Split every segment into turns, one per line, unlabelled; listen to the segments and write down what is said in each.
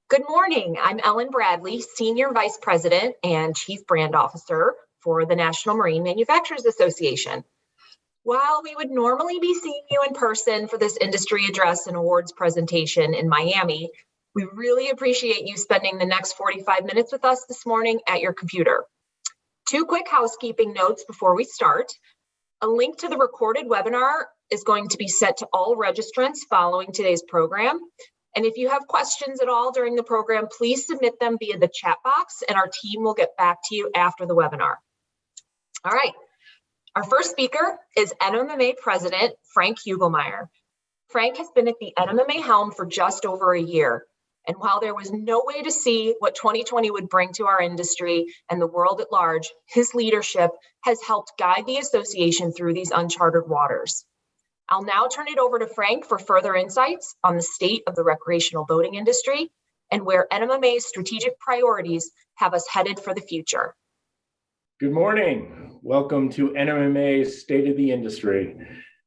Good morning. I'm Ellen Bradley, Senior Vice President and Chief Brand Officer for the National Marine Manufacturers Association. While we would normally be seeing you in person for this industry address and awards presentation in Miami, we really appreciate you spending the next 45 minutes with us this morning at your computer. Two quick housekeeping notes before we start. A link to the recorded webinar is going to be sent to all registrants following today's program. And if you have questions at all during the program, please submit them via the chat box and our team will get back to you after the webinar. All right, our first speaker is NMMA President Frank Hugelmeyer. Frank has been at the NMMA helm for just over a year. And while there was no way to see what 2020 would bring to our industry and the world at large, his leadership has helped guide the association through these uncharted waters. I'll now turn it over to Frank for further insights on the state of the recreational boating industry and where NMMA's strategic priorities have us headed for the future.
Good morning. Welcome to NMMA's State of the Industry.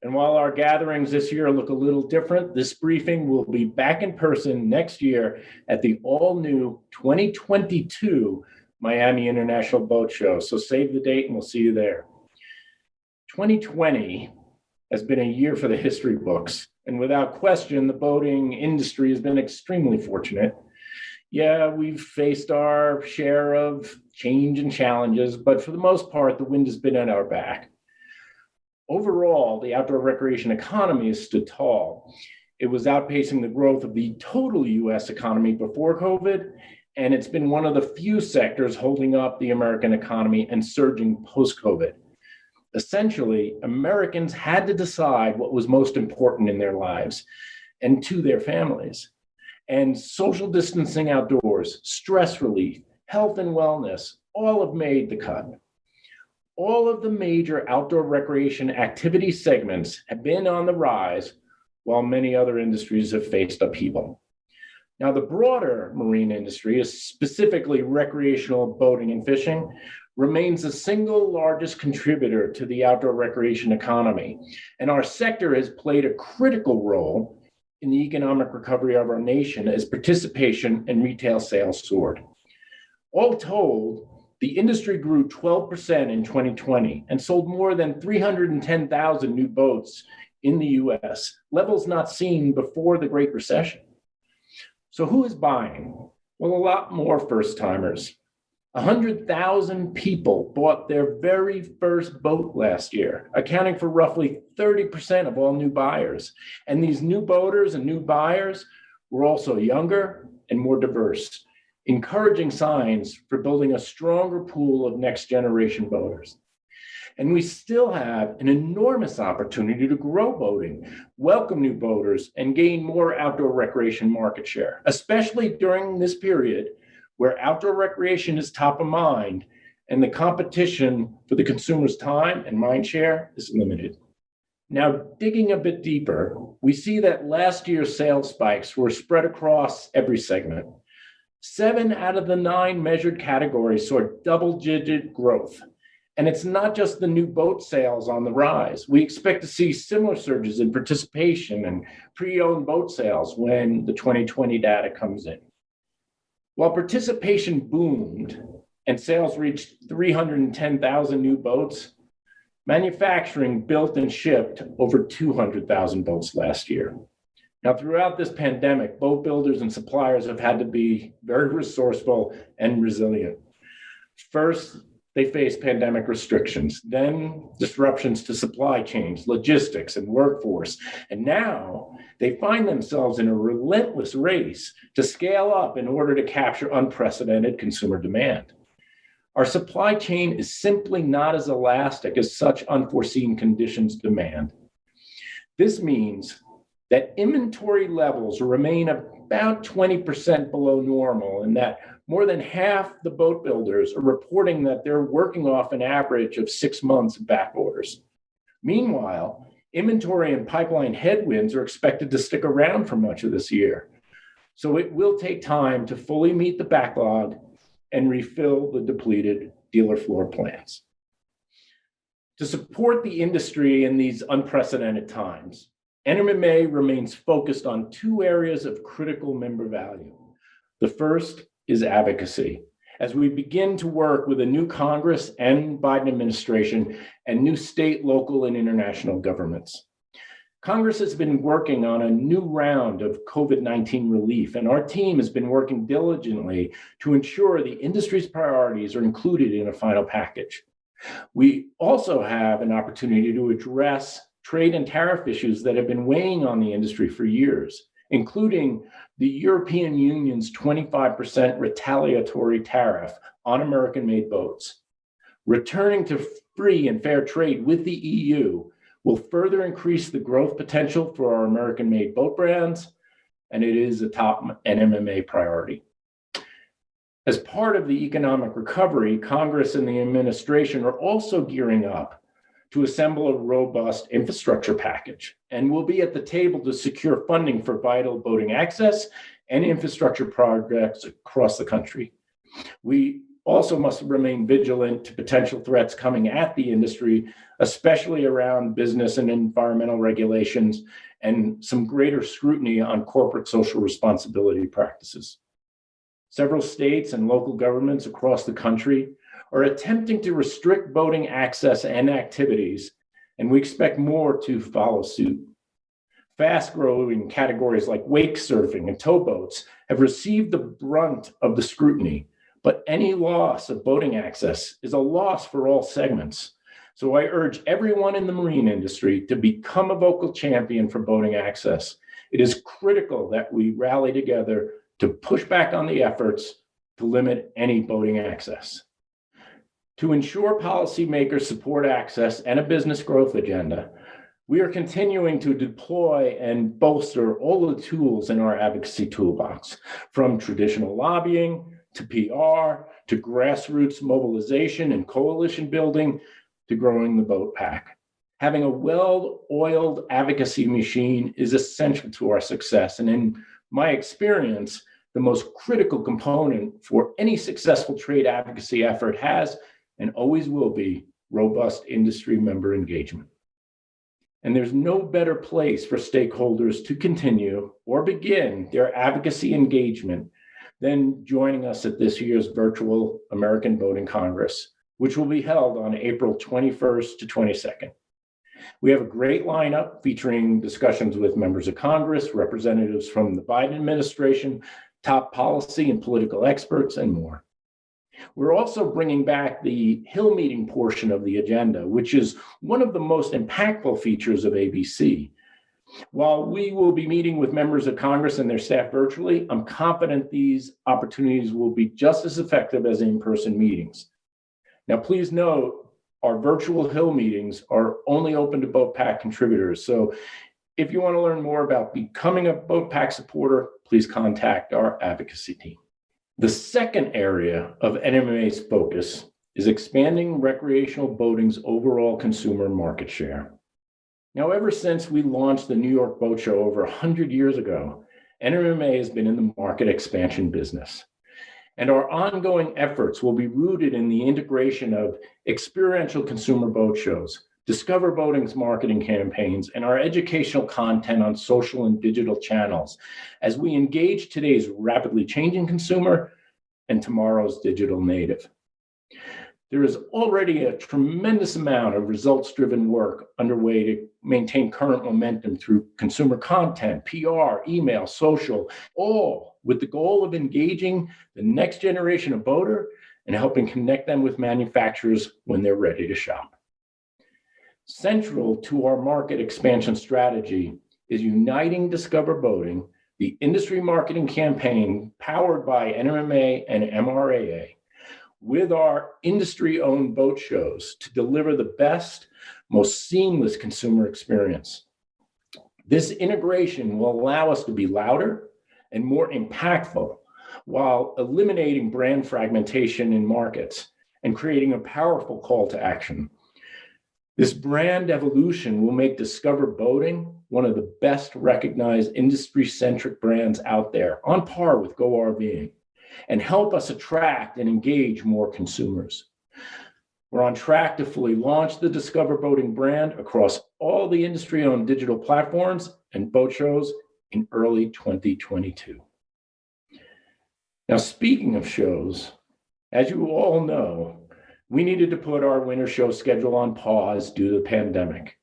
And while our gatherings this year look a little different, this briefing will be back in person next year at the all-new 2022 Miami International Boat Show. So save the date and we'll see you there. 2020 has been a year for the history books. And without question, the boating industry has been extremely fortunate. Yeah, we've faced our share of change and challenges, but for the most part, the wind has been at our back. Overall, the outdoor recreation economy has stood tall. It was outpacing the growth of the total US economy before COVID, and it's been one of the few sectors holding up the American economy and surging post-COVID. Essentially, Americans had to decide what was most important in their lives and to their families. And social distancing outdoors, stress relief, health and wellness, all have made the cut. All of the major outdoor recreation activity segments have been on the rise, while many other industries have faced upheaval. Now, the broader marine industry, specifically recreational boating and fishing, remains the single largest contributor to the outdoor recreation economy. And our sector has played a critical role in the economic recovery of our nation as participation and retail sales soared. All told, the industry grew 12% in 2020 and sold more than 310,000 new boats in the US, levels not seen before the Great Recession. So who is buying? Well, a lot more first-timers. 100,000 people bought their very first boat last year, accounting for roughly 30% of all new buyers. And these new boaters and new buyers were also younger and more diverse, encouraging signs for building a stronger pool of next-generation boaters. And we still have an enormous opportunity to grow boating, welcome new boaters, and gain more outdoor recreation market share, especially during this period where outdoor recreation is top of mind and the competition for the consumer's time and mind share is limited. Now, digging a bit deeper, we see that last year's sales spikes were spread across every segment. 7 out of the 9 measured categories saw double-digit growth. And it's not just the new boat sales on the rise. We expect to see similar surges in participation and pre-owned boat sales when the 2020 data comes in. While participation boomed and sales reached 310,000 new boats, manufacturing built and shipped over 200,000 boats last year. Now, throughout this pandemic, boat builders and suppliers have had to be very resourceful and resilient. First, they faced pandemic restrictions, then disruptions to supply chains, logistics, and workforce. And now they find themselves in a relentless race to scale up in order to capture unprecedented consumer demand. Our supply chain is simply not as elastic as such unforeseen conditions demand. This means that inventory levels remain about 20% below normal, and that more than half the boat builders are reporting that they're working off an average of 6 months of back orders. Meanwhile, inventory and pipeline headwinds are expected to stick around for much of this year. So it will take time to fully meet the backlog and refill the depleted dealer floor plans. To support the industry in these unprecedented times, NMMA remains focused on 2 areas of critical member value. The first is advocacy. As we begin to work with a new Congress and Biden administration and new state, local, and international governments. Congress has been working on a new round of COVID-19 relief, and our team has been working diligently to ensure the industry's priorities are included in a final package. We also have an opportunity to address trade and tariff issues that have been weighing on the industry for years, including the European Union's 25% retaliatory tariff on American-made boats. Returning to free and fair trade with the EU will further increase the growth potential for our American-made boat brands, and it is a top NMMA priority. As part of the economic recovery, Congress and the administration are also gearing up to assemble a robust infrastructure package and will be at the table to secure funding for vital boating access and infrastructure projects across the country. We also must remain vigilant to potential threats coming at the industry, especially around business and environmental regulations and some greater scrutiny on corporate social responsibility practices. Several states and local governments across the country are attempting to restrict boating access and activities, and we expect more to follow suit. Fast-growing categories like wake surfing and towboats have received the brunt of the scrutiny, but any loss of boating access is a loss for all segments. So I urge everyone in the marine industry to become a vocal champion for boating access. It is critical that we rally together to push back on the efforts to limit any boating access. To ensure policymakers support access and a business growth agenda, we are continuing to deploy and bolster all the tools in our advocacy toolbox, from traditional lobbying to PR, to grassroots mobilization and coalition building, to growing the boat pack. Having a well-oiled advocacy machine is essential to our success, and in my experience, the most critical component for any successful trade advocacy effort has and always will be robust industry member engagement. And there's no better place for stakeholders to continue or begin their advocacy engagement than joining us at this year's virtual American Boating Congress, which will be held on April 21st to 22nd. We have a great lineup featuring discussions with members of Congress, representatives from the Biden administration, top policy and political experts, and more. We're also bringing back the Hill meeting portion of the agenda, which is one of the most impactful features of ABC. While we will be meeting with members of Congress and their staff virtually, I'm confident these opportunities will be just as effective as in-person meetings. Now, please note, our virtual Hill meetings are only open to Boat Pack contributors. So if you want to learn more about becoming a Boat Pack supporter, please contact our advocacy team. The second area of NMMA's focus is expanding recreational boating's overall consumer market share. Now, ever since we launched the New York Boat Show over 100 years ago, NMMA has been in the market expansion business. And our ongoing efforts will be rooted in the integration of experiential consumer boat shows, Discover Boating's marketing campaigns, and our educational content on social and digital channels as we engage today's rapidly changing consumer and tomorrow's digital native. There is already a tremendous amount of results-driven work underway to maintain current momentum through consumer content, PR, email, social, all with the goal of engaging the next generation of boater and helping connect them with manufacturers when they're ready to shop. Central to our market expansion strategy is uniting Discover Boating, the industry marketing campaign powered by NMMA and MRAA, with our industry-owned boat shows to deliver the best, most seamless consumer experience. This integration will allow us to be louder and more impactful while eliminating brand fragmentation in markets and creating a powerful call to action. This brand evolution will make Discover Boating one of the best recognized industry-centric brands out there, on par with Go RVing, and help us attract and engage more consumers. We're on track to fully launch the Discover Boating brand across all the industry-owned digital platforms and boat shows in early 2022. Now, speaking of shows, as you all know, we needed to put our winter show schedule on pause due to the pandemic.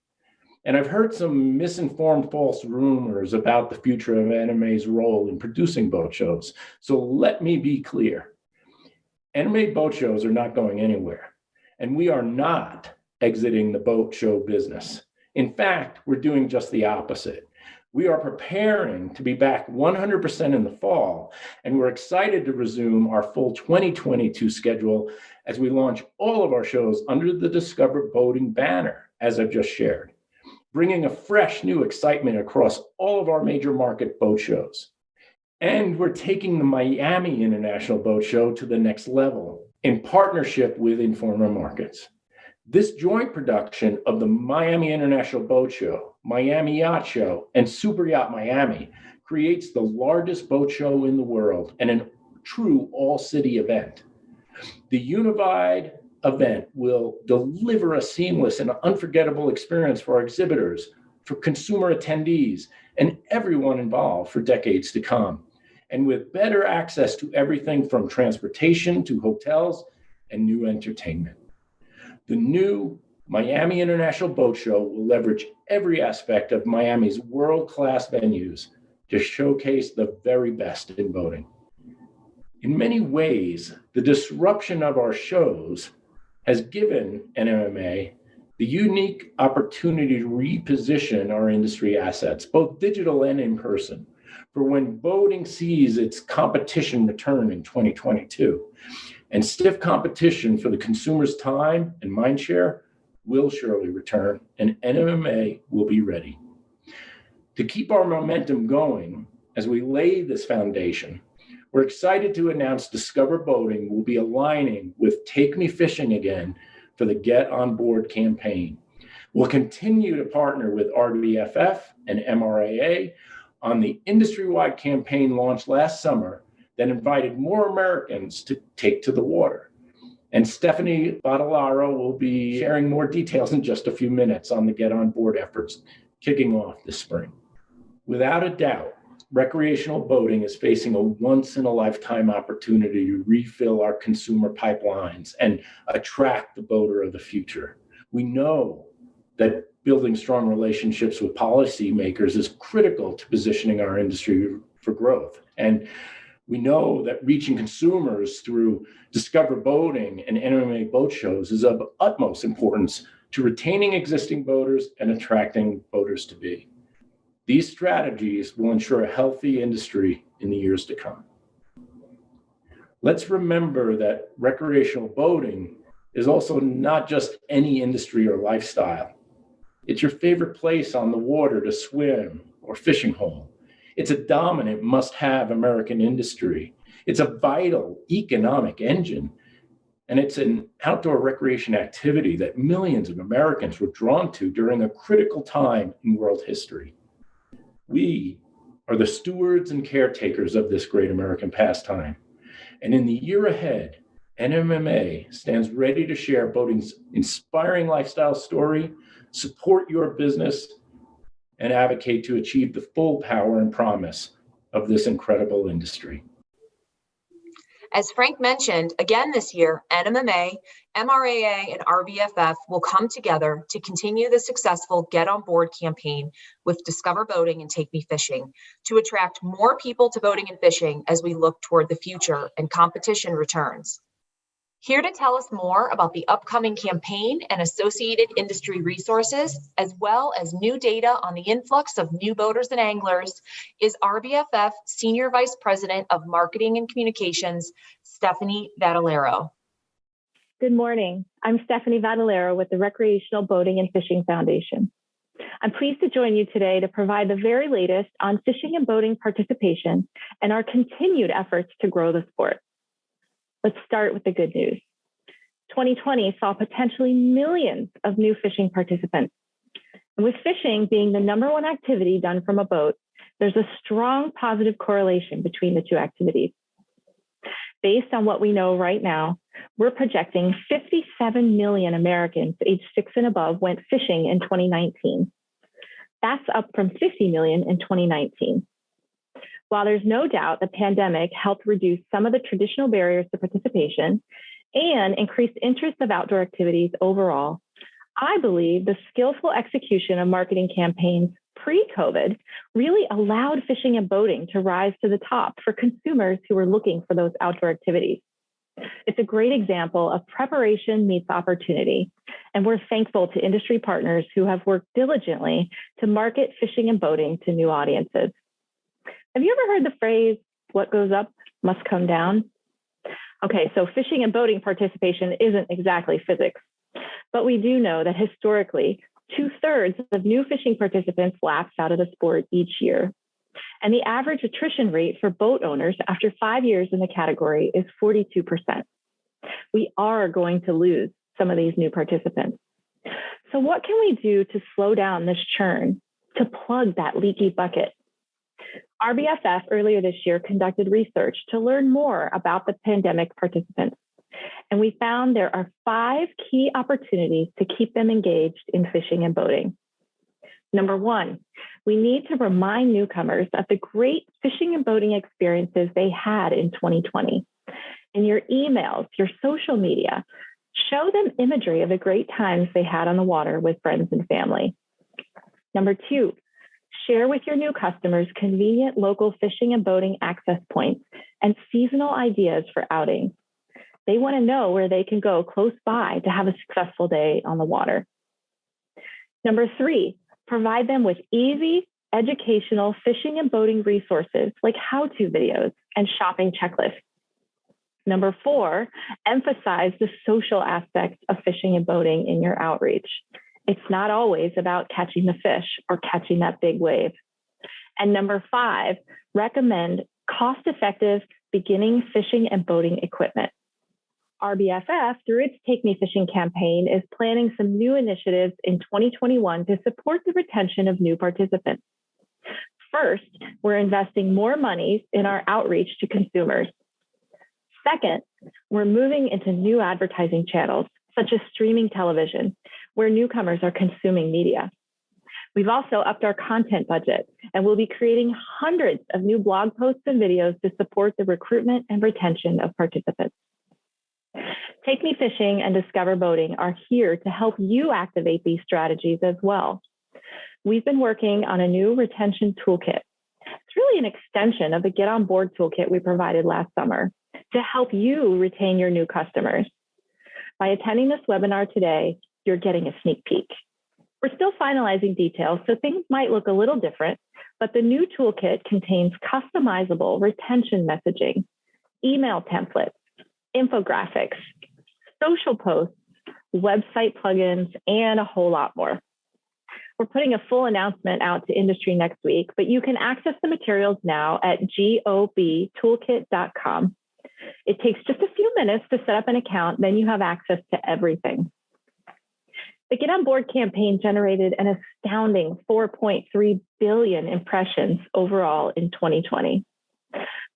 And I've heard some misinformed false rumors about the future of NMMA's role in producing boat shows. So let me be clear. NMMA boat shows are not going anywhere, and we are not exiting the boat show business. In fact, we're doing just the opposite. We are preparing to be back 100% in the fall, and we're excited to resume our full 2022 schedule as we launch all of our shows under the Discover Boating banner, as I've just shared, bringing a fresh new excitement across all of our major market boat shows. And we're taking the Miami International Boat Show to the next level in partnership with Informa Markets. This joint production of the Miami International Boat Show, Miami Yacht Show, and Super Yacht Miami creates the largest boat show in the world and a true all-city event. The unified event will deliver a seamless and unforgettable experience for our exhibitors, for consumer attendees, and everyone involved for decades to come. And with better access to everything from transportation to hotels and new entertainment. The new Miami International Boat Show will leverage every aspect of Miami's world-class venues to showcase the very best in boating. In many ways, the disruption of our shows has given NMMA the unique opportunity to reposition our industry assets, both digital and in person, for when boating sees its competition return in 2022. And stiff competition for the consumer's time and mindshare will surely return, and NMMA will be ready. To keep our momentum going as we lay this foundation, we're excited to announce Discover Boating will be aligning with Take Me Fishing Again for the Get On Board campaign. We'll continue to partner with RBFF and MRAA on the industry-wide campaign launched last summer that invited more Americans to take to the water. And Stephanie Badalaro will be sharing more details in just a few minutes on the Get On Board efforts kicking off this spring. Without a doubt, recreational boating is facing a once-in-a-lifetime opportunity to refill our consumer pipelines and attract the boater of the future. We know that building strong relationships with policymakers is critical to positioning our industry for growth. And we know that reaching consumers through Discover Boating and NMMA boat shows is of utmost importance to retaining existing boaters and attracting boaters to be. These strategies will ensure a healthy industry in the years to come. Let's remember that recreational boating is also not just any industry or lifestyle. It's your favorite place on the water to swim or fishing hole. It's a dominant must-have American industry. It's a vital economic engine. And it's an outdoor recreation activity that millions of Americans were drawn to during a critical time in world history. We are the stewards and caretakers of this great American pastime. And in the year ahead, NMMA stands ready to share boating's inspiring lifestyle story, support your business, and advocate to achieve the full power and promise of this incredible industry.
As Frank mentioned, again this year, NMMA, MRAA, and RBFF will come together to continue the successful Get On Board campaign with Discover Boating and Take Me Fishing to attract more people to boating and fishing as we look toward the future and competition returns. Here to tell us more about the upcoming campaign and associated industry resources, as well as new data on the influx of new boaters and anglers, is RBFF Senior Vice President of Marketing and Communications, Stephanie Vadalero.
Good morning. I'm Stephanie Vadalero with the Recreational Boating and Fishing Foundation. I'm pleased to join you today to provide the very latest on fishing and boating participation and our continued efforts to grow the sport. Let's start with the good news. 2020 saw potentially millions of new fishing participants. And with fishing being the number one activity done from a boat, there's a strong positive correlation between the two activities. Based on what we know right now, we're projecting 57 million Americans aged 6 and above went fishing in 2019. That's up from 50 million in 2019. While there's no doubt the pandemic helped reduce some of the traditional barriers to participation and increased interest of outdoor activities overall, I believe the skillful execution of marketing campaigns pre-COVID really allowed fishing and boating to rise to the top for consumers who were looking for those outdoor activities. It's a great example of preparation meets opportunity, and we're thankful to industry partners who have worked diligently to market fishing and boating to new audiences. Have you ever heard the phrase, what goes up must come down? Okay, so fishing and boating participation isn't exactly physics, but we do know that historically, 2/3 of new fishing participants lapse out of the sport each year. And the average attrition rate for boat owners after 5 years in the category is 42%. We are going to lose some of these new participants. So what can we do to slow down this churn, to plug that leaky bucket? RBFF earlier this year conducted research to learn more about the pandemic participants. And we found there are 5 key opportunities to keep them engaged in fishing and boating. Number 1, we need to remind newcomers of the great fishing and boating experiences they had in 2020. In your emails, your social media, show them imagery of the great times they had on the water with friends and family. Number 2, share with your new customers convenient local fishing and boating access points and seasonal ideas for outings. They want to know where they can go close by to have a successful day on the water. Number 3, provide them with easy, educational fishing and boating resources like how-to videos and shopping checklists. Number 4, emphasize the social aspects of fishing and boating in your outreach. It's not always about catching the fish or catching that big wave. And number 5, recommend cost-effective beginning fishing and boating equipment. RBFF, through its Take Me Fishing campaign, is planning some new initiatives in 2021 to support the retention of new participants. First, we're investing more money in our outreach to consumers. Second, we're moving into new advertising channels, such as streaming television, where newcomers are consuming media. We've also upped our content budget, and we'll be creating hundreds of new blog posts and videos to support the recruitment and retention of participants. Take Me Fishing and Discover Boating are here to help you activate these strategies as well. We've been working on a new retention toolkit. It's really an extension of the Get On Board toolkit we provided last summer to help you retain your new customers. By attending this webinar today, you're getting a sneak peek. We're still finalizing details, so things might look a little different, but the new toolkit contains customizable retention messaging, email templates, infographics, social posts, website plugins, and a whole lot more. We're putting a full announcement out to industry next week, but you can access the materials now at gobtoolkit.com. It takes just a few minutes to set up an account, then you have access to everything. The Get On Board campaign generated an astounding 4.3 billion impressions overall in 2020.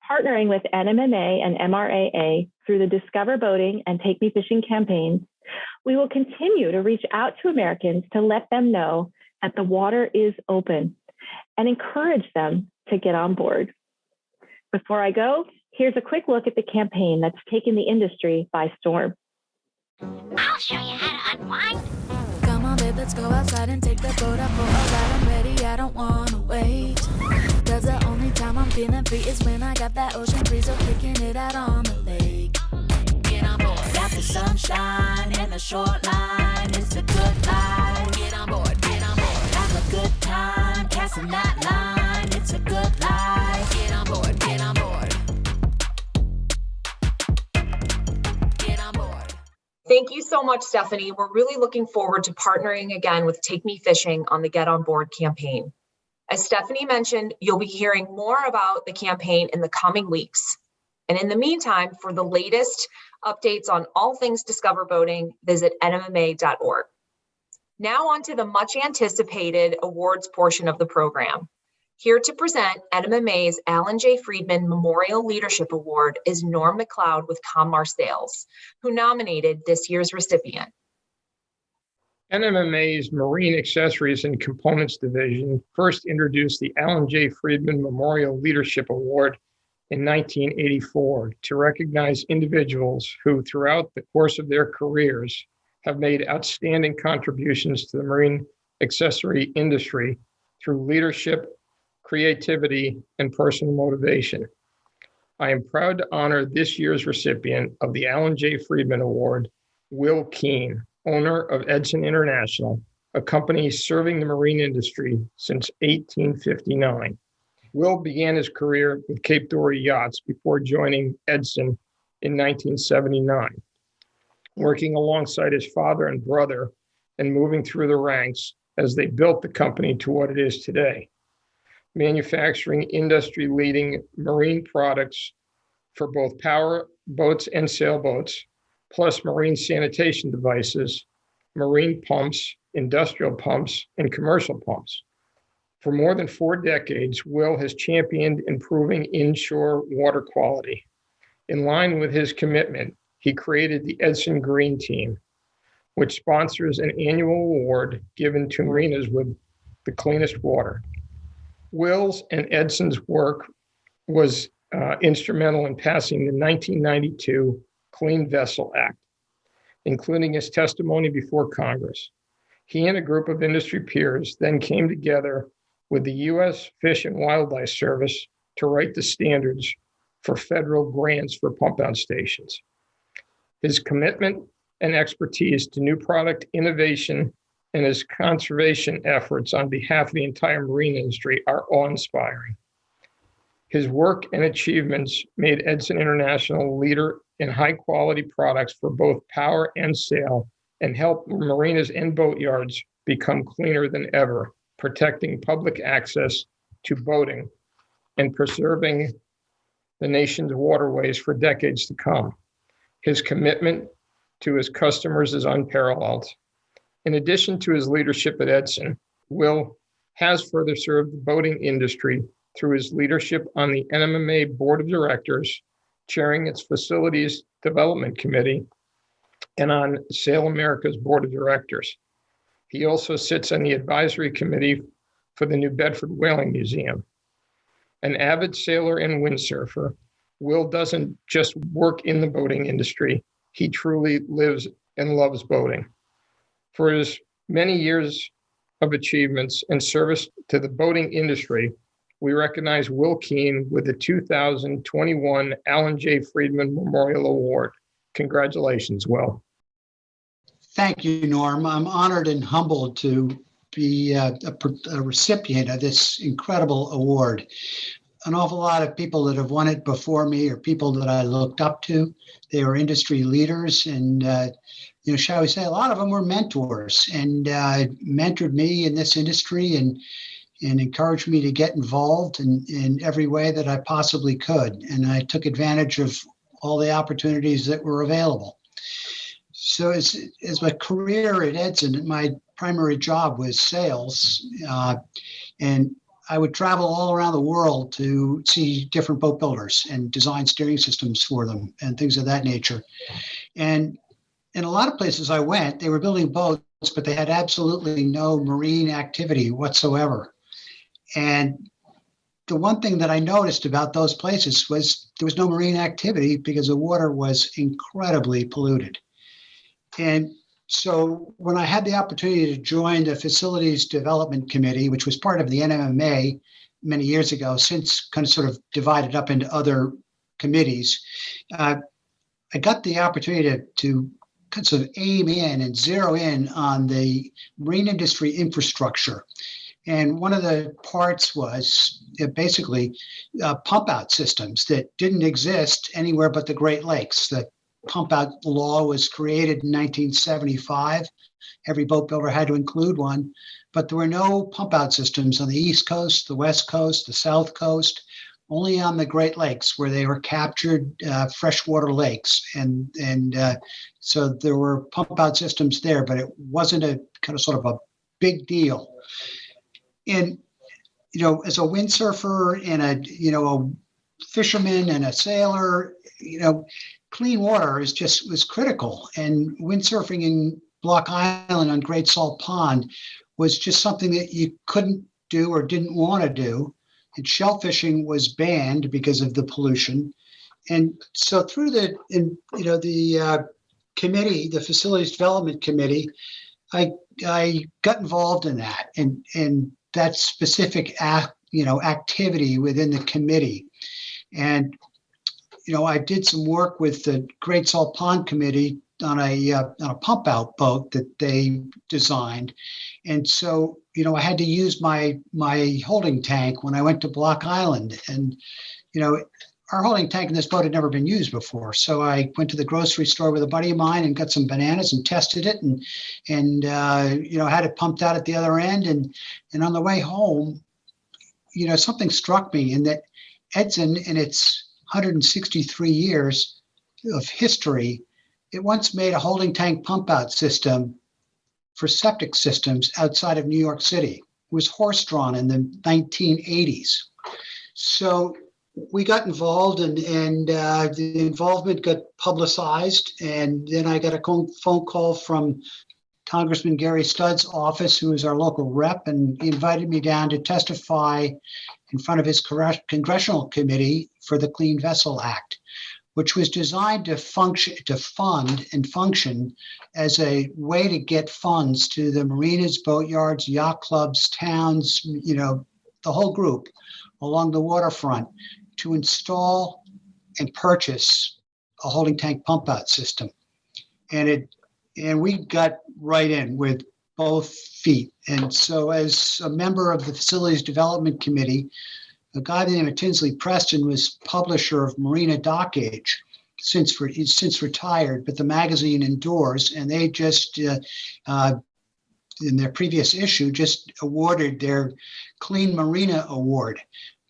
Partnering with NMMA and MRAA through the Discover Boating and Take Me Fishing campaigns, we will continue to reach out to Americans to let them know that the water is open and encourage them to get on board. Before I go, here's a quick look at the campaign that's taken the industry by storm.
I'll show you how to unwind. Come on, babe, let's go outside and take the boat out for a ride. I'm ready, I don't wanna wait. Cause the only time I'm feeling free is when I got that ocean breeze, so kicking it out on the lake. Get on board. Got the sunshine and the short line. It's a good life. Get on board, get on board. Have a good time, casting that line. It's a good life. Get on board, get on board. Get on board.
Thank you so much, Stephanie. We're really looking forward to partnering again with Take Me Fishing on the Get On Board campaign. As Stephanie mentioned, you'll be hearing more about the campaign in the coming weeks. And in the meantime, for the latest updates on all things Discover Boating, visit NMMA.org. Now on to the much anticipated awards portion of the program. Here to present NMMA's Alan J. Friedman Memorial Leadership Award is Norm McLeod with Commar Sales, who nominated this year's recipient.
NMMA's Marine Accessories and Components Division first introduced the Alan J. Friedman Memorial Leadership Award in 1984 to recognize individuals who, throughout the course of their careers, have made outstanding contributions to the marine accessory industry through leadership, creativity, and personal motivation. I am proud to honor this year's recipient of the Alan J. Friedman Award, Will Keene, owner of Edson International, a company serving the marine industry since 1859. Will began his career with Cape Dory Yachts before joining Edson in 1979, working alongside his father and brother and moving through the ranks as they built the company to what it is today, manufacturing industry-leading marine products for both power boats and sailboats, plus marine sanitation devices, marine pumps, industrial pumps, and commercial pumps. For more than 4 decades, Will has championed improving inshore water quality. In line with his commitment, he created the Edson Green Team, which sponsors an annual award given to marinas with the cleanest water. Will's and Edson's work was instrumental in passing the 1992 Clean Vessel Act, including his testimony before Congress. He and a group of industry peers then came together with the U.S. Fish and Wildlife Service to write the standards for federal grants for pump-out stations. His commitment and expertise to new product innovation and his conservation efforts on behalf of the entire marine industry are awe-inspiring. His work and achievements made Edson International a leader in high-quality products for both power and sail, and helped marinas and boatyards become cleaner than ever, protecting public access to boating and preserving the nation's waterways for decades to come. His commitment to his customers is unparalleled. In addition to his leadership at Edson, Will has further served the boating industry through his leadership on the NMMA Board of Directors, chairing its Facilities Development Committee, and on Sail America's Board of Directors. He also sits on the advisory committee for the New Bedford Whaling Museum. An avid sailor and windsurfer, Will doesn't just work in the boating industry, he truly lives and loves boating. For his many years of achievements and service to the boating industry, we recognize Will Keene with the 2021 Alan J. Friedman Memorial Award. Congratulations, Will.
Thank you, Norm. I'm honored and humbled to be a recipient of this incredible award. An awful lot of people that have won it before me are people that I looked up to. They were industry leaders, and shall we say, a lot of them were mentors and mentored me in this industry and encouraged me to get involved in every way that I possibly could. And I took advantage of all the opportunities that were available. So as my career at Edson, my primary job was sales, and I would travel all around the world to see different boat builders and design steering systems for them and things of that nature. And in a lot of places I went, they were building boats, but they had absolutely no marine activity whatsoever. And the one thing that I noticed about those places was there was no marine activity because the water was incredibly polluted. And so when I had the opportunity to join the Facilities Development Committee, which was part of the NMMA many years ago, since kind of sort of divided up into other committees, I got the opportunity to kind of sort of aim in and zero in on the marine industry infrastructure. And one of the parts was basically pump out systems that didn't exist anywhere but the Great Lakes. The pump out law was created in 1975. Every boat builder had to include one, but there were no pump out systems on the East Coast, the West Coast, the South Coast, only on the Great Lakes where they were captured freshwater lakes. And so there were pump out systems there, but it wasn't a kind of sort of a big deal. And, as a windsurfer and a fisherman and a sailor, clean water was critical. And windsurfing Block Island on Great Salt Pond was just something that you couldn't do or didn't want to do. And shellfishing was banned because of the pollution. And so through the committee, the Facilities Development Committee, I got involved in that and that specific activity within the committee. And I did some work with the Great Salt Pond Committee on a pump out boat that they designed. And so, I had to use my holding tank when I went to Block Island. And, our holding tank in this boat had never been used before. So I went to the grocery store with a buddy of mine and got some bananas and tested it and had it pumped out at the other end. And on the way home, something struck me in that Edson, in its 163 years of history, it once made a holding tank pump out system for septic systems outside of New York City. It was horse-drawn in the 1980s. So we got involved and the involvement got publicized. And then I got a phone call from Congressman Gary Studd's office, who is our local rep, and he invited me down to testify in front of his congressional committee for the Clean Vessel Act, which was designed to fund and function as a way to get funds to the marinas, boatyards, yacht clubs, towns, the whole group along the waterfront to install and purchase a holding tank pump out system. And we got right in with both feet. And so as a member of the Facilities Development Committee, a guy by the name of Tinsley Preston was publisher of Marina Dock Age, he's since retired, but the magazine endures, and they just, in their previous issue, just awarded their Clean Marina Award,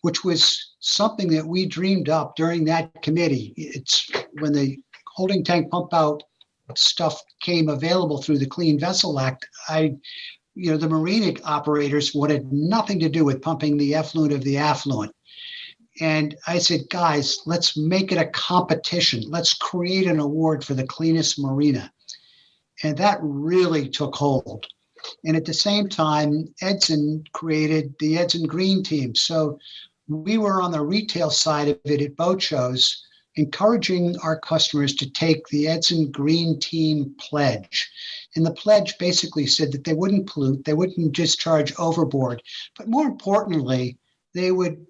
which was something that we dreamed up during that committee. It's when the holding tank pump out stuff came available through the Clean Vessel Act, the marina operators wanted nothing to do with pumping the effluent of the affluent. And I said, guys, let's make it a competition. Let's create an award for the cleanest marina. And that really took hold. And at the same time, Edson created the Edson Green Team. So we were on the retail side of it at boat shows, encouraging our customers to take the Edson Green Team pledge. And the pledge basically said that they wouldn't pollute, they wouldn't discharge overboard, but more importantly, they would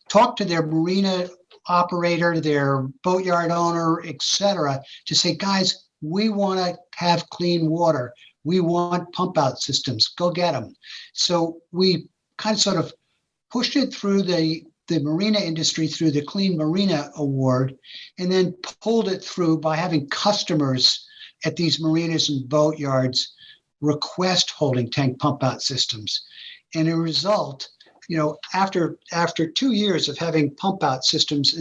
talk to their marina operator, their boatyard owner, et cetera, to say, guys, we want to have clean water. We want pump out systems. Go get them. So we kind of sort of pushed it through the marina industry through the Clean Marina Award, and then pulled it through by having customers at these marinas and boatyards request holding tank pump out systems. And a result, after 2 years of having pump out systems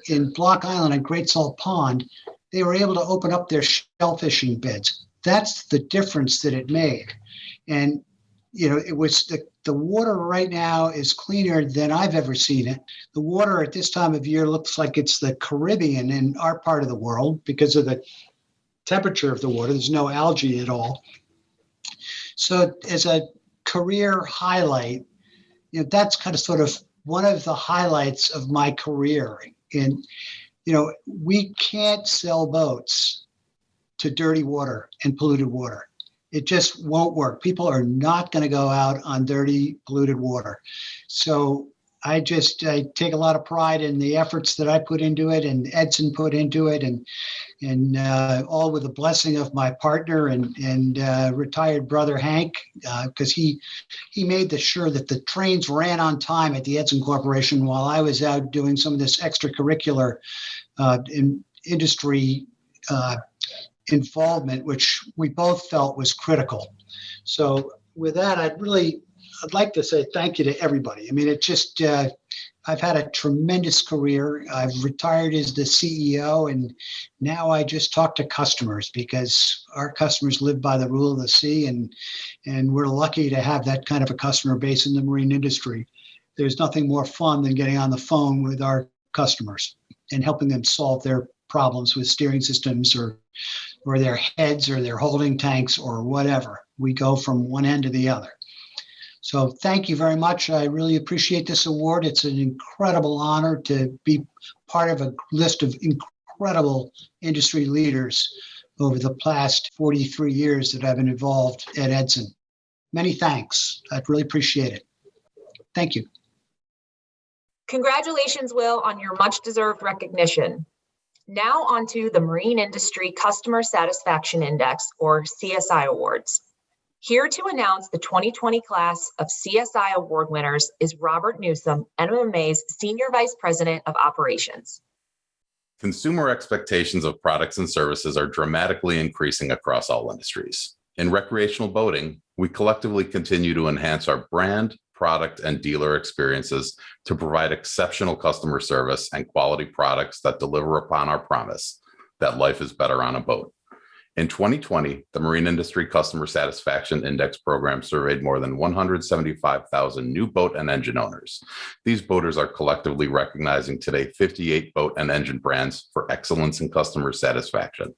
in Block Island and Great Salt Pond, they were able to open up their shellfishing beds. That's the difference that it made. And it was the water right now is cleaner than I've ever seen it. The water at this time of year looks like it's the Caribbean in our part of the world because of the temperature of the water. There's no algae at all. So as a career highlight, that's kind of sort of one of the highlights of my career. And, we can't sell boats to dirty water and polluted water. It just won't work. People are not going to go out on dirty, polluted water. So I take a lot of pride in the efforts that I put into it and Edson put into it, and all with the blessing of my partner and retired brother Hank, because he made sure that the trains ran on time at the Edson Corporation while I was out doing some of this extracurricular industry involvement, which we both felt was critical. So with that, I'd like to say thank you to everybody. I mean, it just, I've had a tremendous career. I've retired as the CEO, and now I just talk to customers because our customers live by the rule of the sea, and we're lucky to have that kind of a customer base in the marine industry. There's nothing more fun than getting on the phone with our customers and helping them solve their problems with steering systems or their heads or their holding tanks or whatever. We go from one end to the other. So thank you very much. I really appreciate this award. It's an incredible honor to be part of a list of incredible industry leaders over the past 43 years that I've been involved at Edson. Many thanks. I'd really appreciate it. Thank you.
Congratulations, Will, on your much-deserved recognition. Now on to the Marine Industry Customer Satisfaction Index, or CSI Awards. Here to announce the 2020 class of CSI Award winners is Robert Newsom, NMMA's Senior Vice President of Operations.
Consumer expectations of products and services are dramatically increasing across all industries. In recreational boating, we collectively continue to enhance our brand, product, and dealer experiences to provide exceptional customer service and quality products that deliver upon our promise that life is better on a boat. In 2020, the Marine Industry Customer Satisfaction Index program surveyed more than 175,000 new boat and engine owners. These boaters are collectively recognizing today 58 boat and engine brands for excellence in customer satisfaction.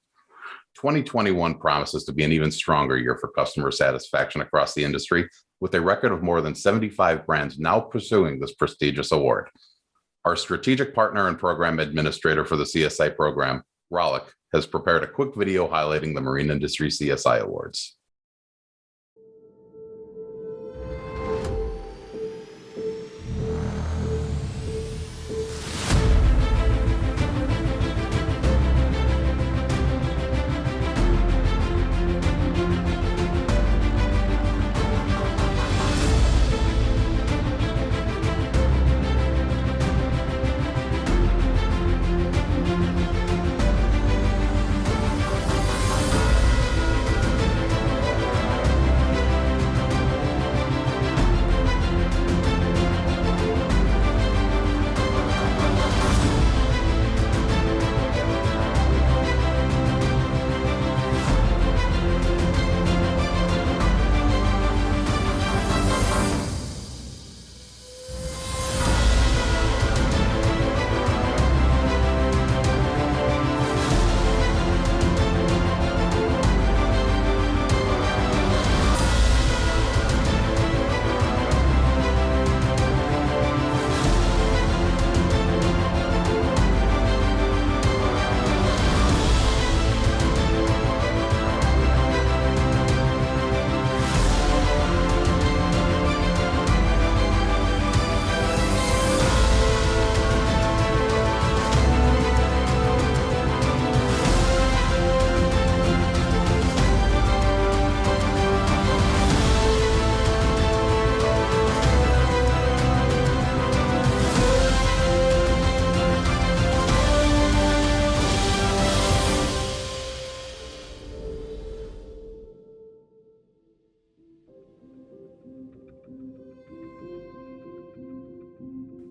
2021 promises to be an even stronger year for customer satisfaction across the industry, with a record of more than 75 brands now pursuing this prestigious award. Our strategic partner and program administrator for the CSI program, Rollick, has prepared a quick video highlighting the Marine Industry CSI Awards.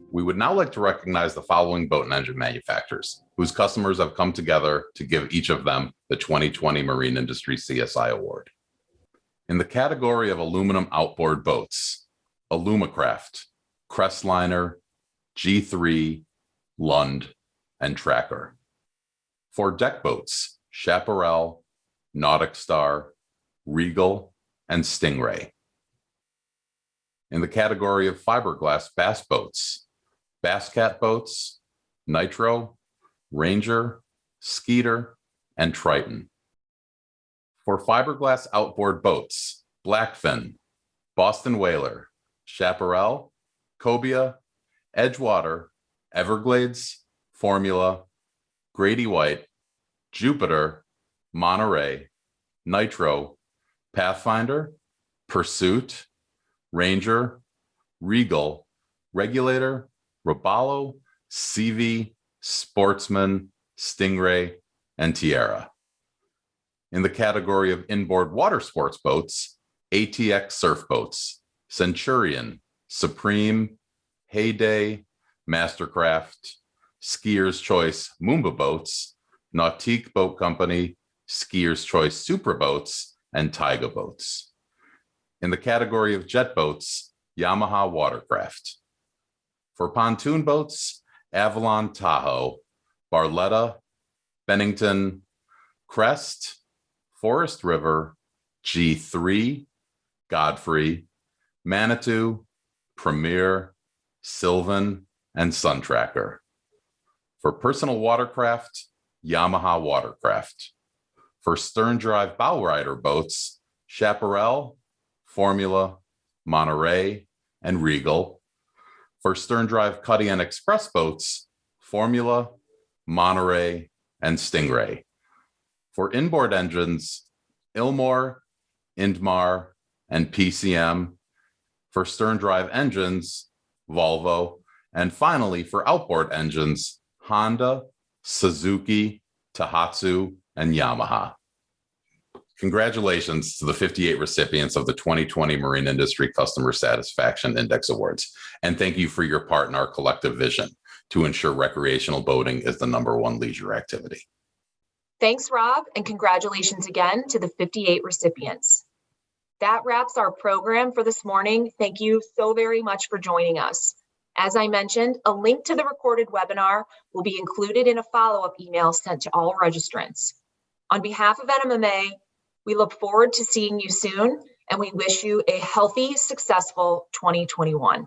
We would now like to recognize the following boat and engine manufacturers, whose customers have come together to give each of them the 2020 Marine Industry CSI Award. In the category of aluminum outboard boats, Alumacraft, Crestliner, G3, Lund, and Tracker. For deck boats, Chaparral, Nautic Star, Regal, and Stingray. In the category of fiberglass bass boats, Basscat boats, Nitro, Ranger, Skeeter, and Triton. For fiberglass outboard boats, Blackfin, Boston Whaler, Chaparral, Cobia, Edgewater, Everglades, Formula, Grady White, Jupiter, Monterey, Nitro, Pathfinder, Pursuit, Ranger, Regal, Regulator, Robalo, CV, Sportsman, Stingray, and Tierra. In the category of inboard water sports boats, ATX surf boats, Centurion, Supreme, Heyday, Mastercraft, Skier's Choice Moomba boats, Nautique Boat Company, Skier's Choice Supra boats, and Taiga boats. In the category of jet boats, Yamaha Watercraft. For pontoon boats, Avalon Tahoe, Barletta, Bennington, Crest, Forest River, G3, Godfrey, Manitou, Premier, Sylvan, and Suntracker. For personal watercraft, Yamaha Watercraft. For stern drive bow rider boats, Chaparral, Formula, Monterey, and Regal. For stern drive cuddy and express boats, Formula, Monterey, and Stingray. For inboard engines, Ilmor, Indmar, and PCM. For stern drive engines, Volvo. And finally, for outboard engines, Honda, Suzuki, Tohatsu, and Yamaha. Congratulations to the 58 recipients of the 2020 Marine Industry Customer Satisfaction Index Awards. And thank you for your part in our collective vision to ensure recreational boating is the #1 leisure activity.
Thanks, Rob, and congratulations again to the 58 recipients. That wraps our program for this morning. Thank you so very much for joining us. As I mentioned, a link to the recorded webinar will be included in a follow-up email sent to all registrants. On behalf of NMMA, we look forward to seeing you soon, and we wish you a healthy, successful 2021.